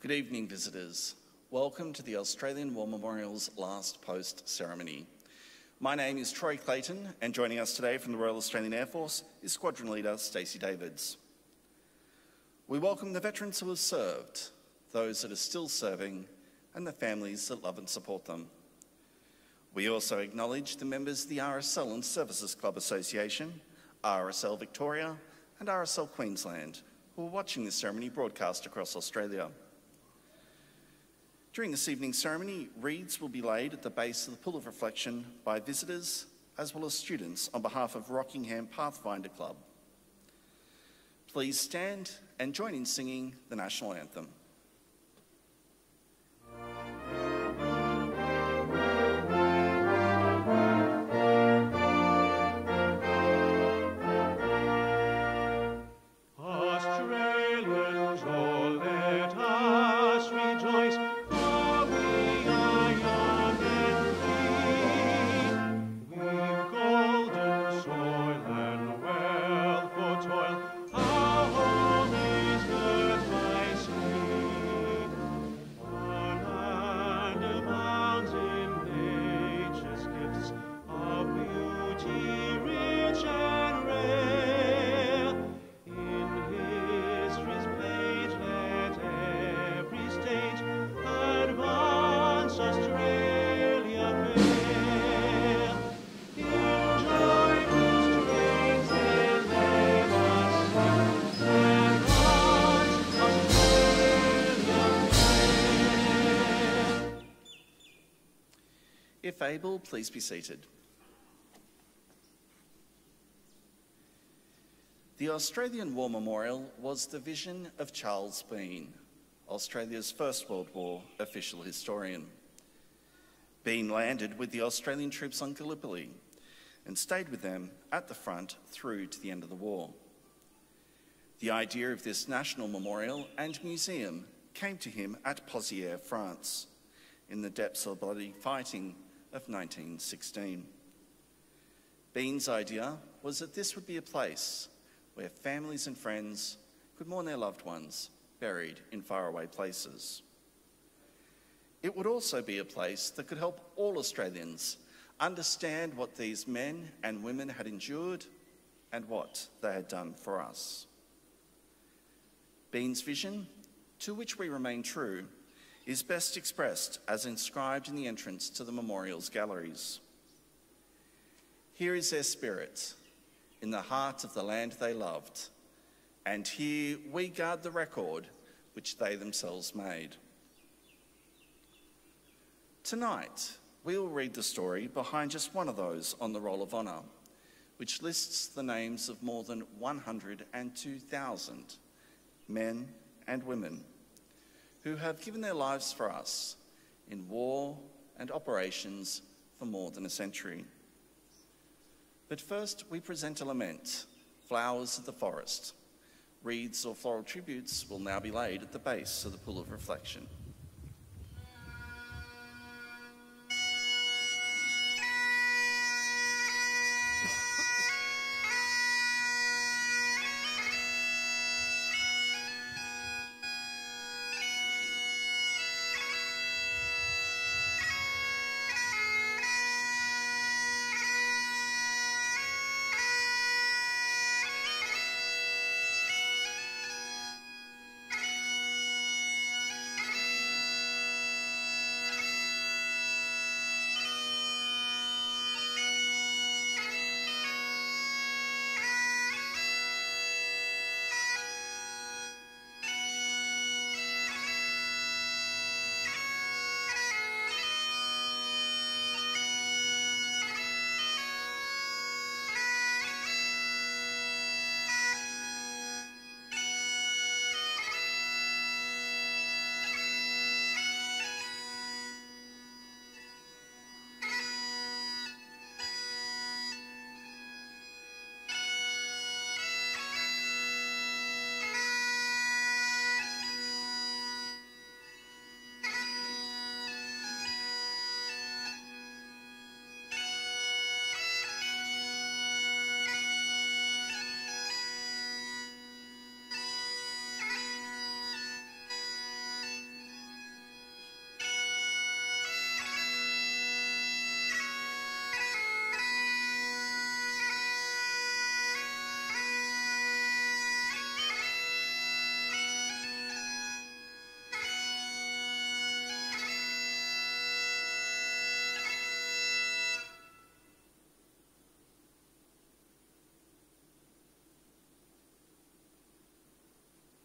Good evening, visitors. Welcome to the Australian War Memorial's last post ceremony. My name is Troy Clayton, and joining us today from the Royal Australian Air Force is Squadron Leader Stacey Davids. We welcome the veterans who have served, those that are still serving, and the families that love and support them. We also acknowledge the members of the RSL and Services Club Association, RSL Victoria, and RSL Queensland, who are watching this ceremony broadcast across Australia. During this evening's ceremony, wreaths will be laid at the base of the Pool of Reflection by visitors as well as students on behalf of Rockingham Pathfinder Club. Please stand and join in singing the National Anthem. If able, please be seated. The Australian War Memorial was the vision of Charles Bean, Australia's First World War official historian. Bean landed with the Australian troops on Gallipoli and stayed with them at the front through to the end of the war. The idea of this national memorial and museum came to him at Pozières, France, in the depths of bloody fighting of 1916. Bean's idea was that this would be a place where families and friends could mourn their loved ones buried in faraway places. It would also be a place that could help all Australians understand what these men and women had endured and what they had done for us. Bean's vision, to which we remain true, is best expressed as inscribed in the entrance to the memorial's galleries. Here is their spirit, in the heart of the land they loved, and here we guard the record which they themselves made. Tonight, we will read the story behind just one of those on the Roll of Honour, which lists the names of more than 102,000 men and women who have given their lives for us in war and operations for more than a century. But first, we present a lament, Flowers of the Forest. Wreaths or floral tributes will now be laid at the base of the Pool of Reflection.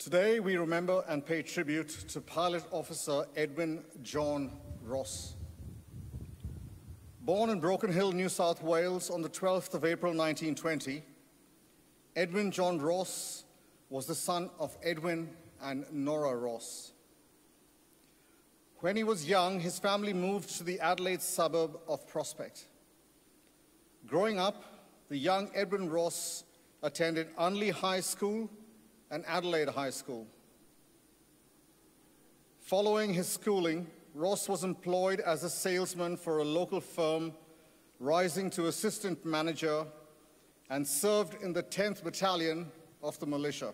Today, we remember and pay tribute to Pilot Officer Edwin John Ross. Born in Broken Hill, New South Wales on the 12th of April 1920, Edwin John Ross was the son of Edwin and Nora Ross. When he was young, his family moved to the Adelaide suburb of Prospect. Growing up, the young Edwin Ross attended Unley High School and Adelaide High School. Following his schooling, Ross was employed as a salesman for a local firm, rising to assistant manager, and served in the 10th Battalion of the militia.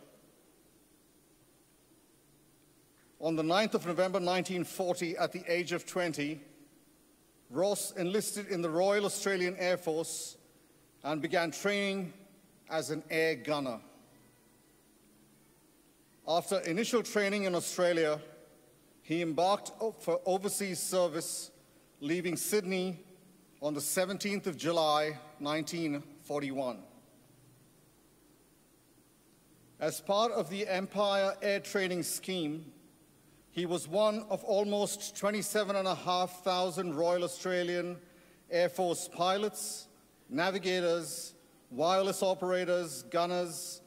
On the 9th of November 1940, at the age of 20, Ross enlisted in the Royal Australian Air Force and began training as an air gunner. After initial training in Australia, he embarked for overseas service, leaving Sydney on the 17th of July, 1941. As part of the Empire Air Training Scheme, he was one of almost 27,500 Royal Australian Air Force pilots, navigators, wireless operators, gunners,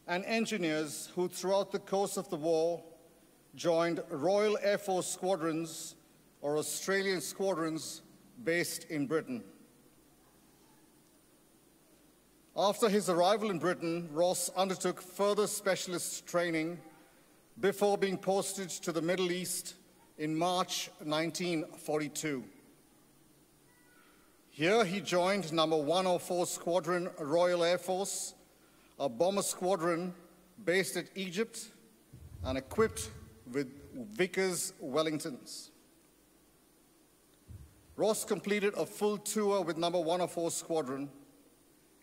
and engineers who, throughout the course of the war, joined Royal Air Force squadrons or Australian squadrons based in Britain. After his arrival in Britain, Ross undertook further specialist training before being posted to the Middle East in March 1942. Here he joined No. 104 Squadron Royal Air Force, a bomber squadron based at Egypt and equipped with Vickers Wellingtons. Ross completed a full tour with No. 104 Squadron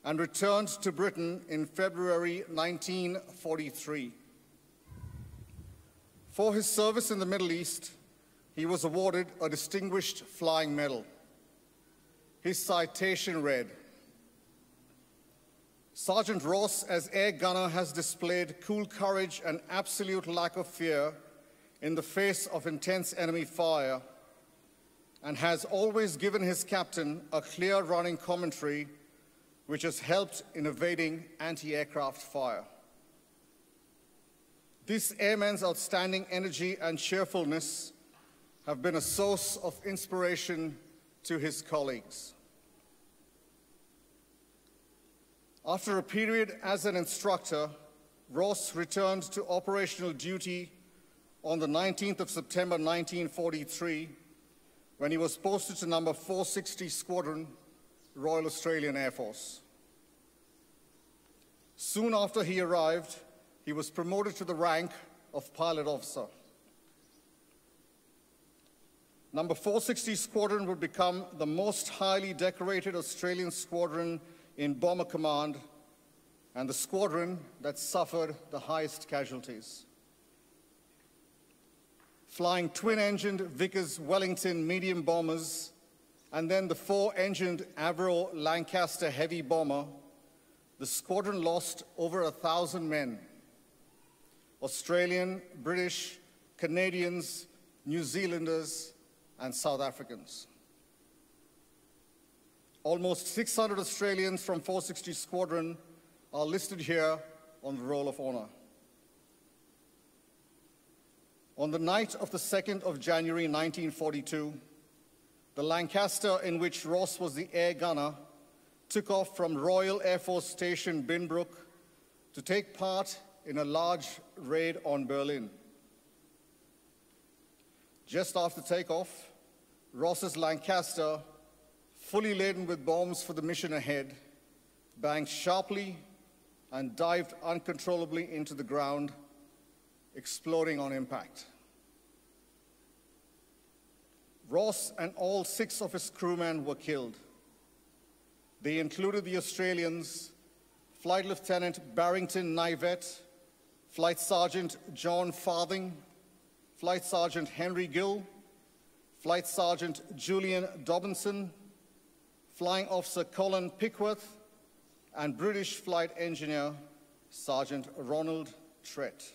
and returned to Britain in February 1943. For his service in the Middle East, he was awarded a Distinguished Flying Medal. His citation read, "Sergeant Ross, as air gunner, has displayed cool courage and absolute lack of fear in the face of intense enemy fire, and has always given his captain a clear running commentary which has helped in evading anti-aircraft fire. This airman's outstanding energy and cheerfulness have been a source of inspiration to his colleagues." After a period as an instructor, Ross returned to operational duty on the 19th of September 1943 when he was posted to No. 460 Squadron, Royal Australian Air Force. Soon after he arrived, he was promoted to the rank of pilot officer. No. 460 Squadron would become the most highly decorated Australian squadron in Bomber Command and the squadron that suffered the highest casualties. Flying twin-engined Vickers Wellington medium bombers and then the four-engined Avro Lancaster heavy bomber, the squadron lost over 1,000 men: Australian, British, Canadians, New Zealanders, and South Africans. Almost 600 Australians from 460 Squadron are listed here on the Roll of Honour. On the night of the 2nd of January 1942, the Lancaster, in which Ross was the air gunner, took off from Royal Air Force Station Binbrook to take part in a large raid on Berlin. Just after takeoff, Ross's Lancaster, fully laden with bombs for the mission ahead, banged sharply and dived uncontrollably into the ground, exploding on impact. Ross and all 6 of his crewmen were killed. They included the Australians, Flight Lieutenant Barrington Nivette, Flight Sergeant John Farthing, Flight Sergeant Henry Gill, Flight Sergeant Julian Dobinson, Flying Officer Colin Pickworth, and British Flight Engineer Sergeant Ronald Trett.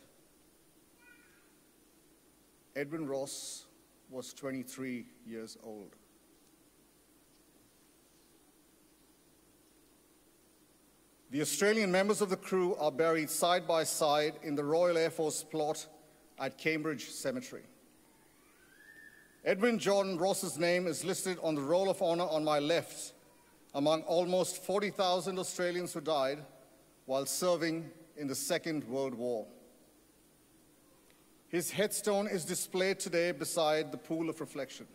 Edwin Ross was 23 years old. The Australian members of the crew are buried side by side in the Royal Air Force plot at Cambridge Cemetery. Edwin John Ross's name is listed on the Roll of Honour on my left among almost 40,000 Australians who died while serving in the Second World War. His headstone is displayed today beside the pool of reflection.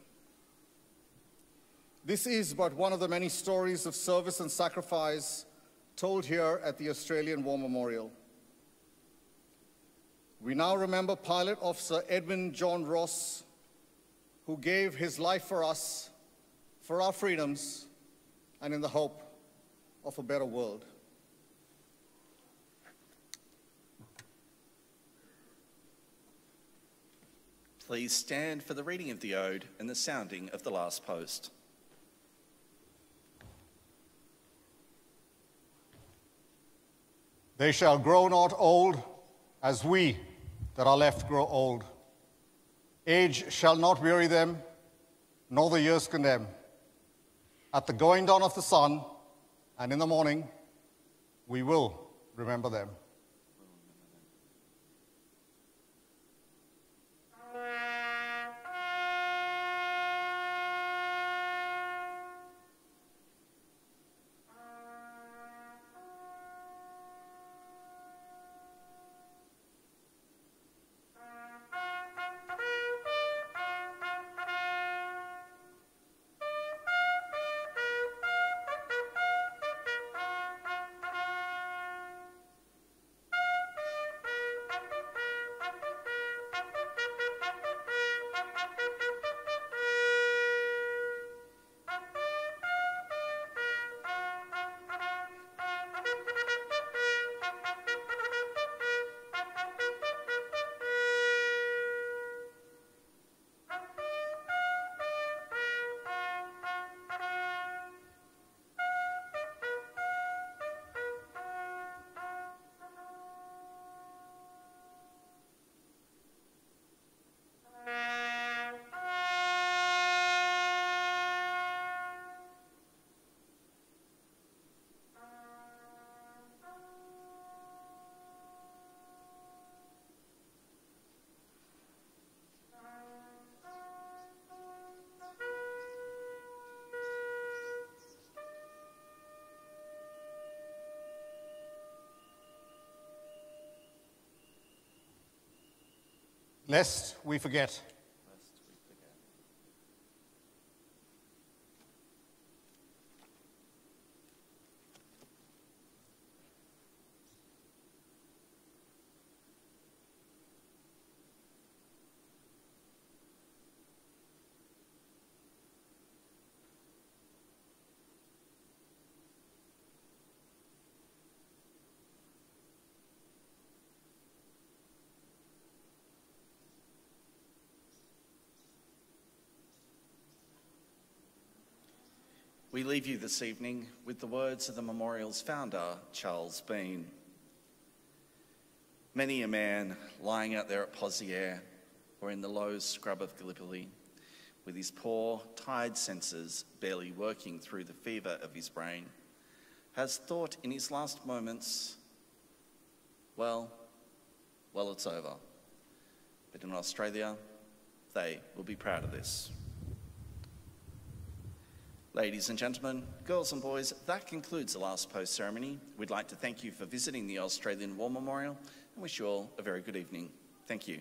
This is but one of the many stories of service and sacrifice told here at the Australian War Memorial. We now remember Pilot Officer Edwin John Ross, who gave his life for us, for our freedoms, and in the hope of a better world. Please stand for the reading of the ode and the sounding of the last post. They shall grow not old, as we that are left grow old. Age shall not weary them, nor the years condemn. At the going down of the sun, and in the morning, we will remember them. Lest we forget. We leave you this evening with the words of the memorial's founder, Charles Bean. Many a man lying out there at Pozières or in the low scrub of Gallipoli, with his poor, tired senses barely working through the fever of his brain, has thought in his last moments, well, it's over. But in Australia, they will be proud of this. Ladies and gentlemen, girls and boys, that concludes the last post ceremony. We'd like to thank you for visiting the Australian War Memorial and wish you all a very good evening. Thank you.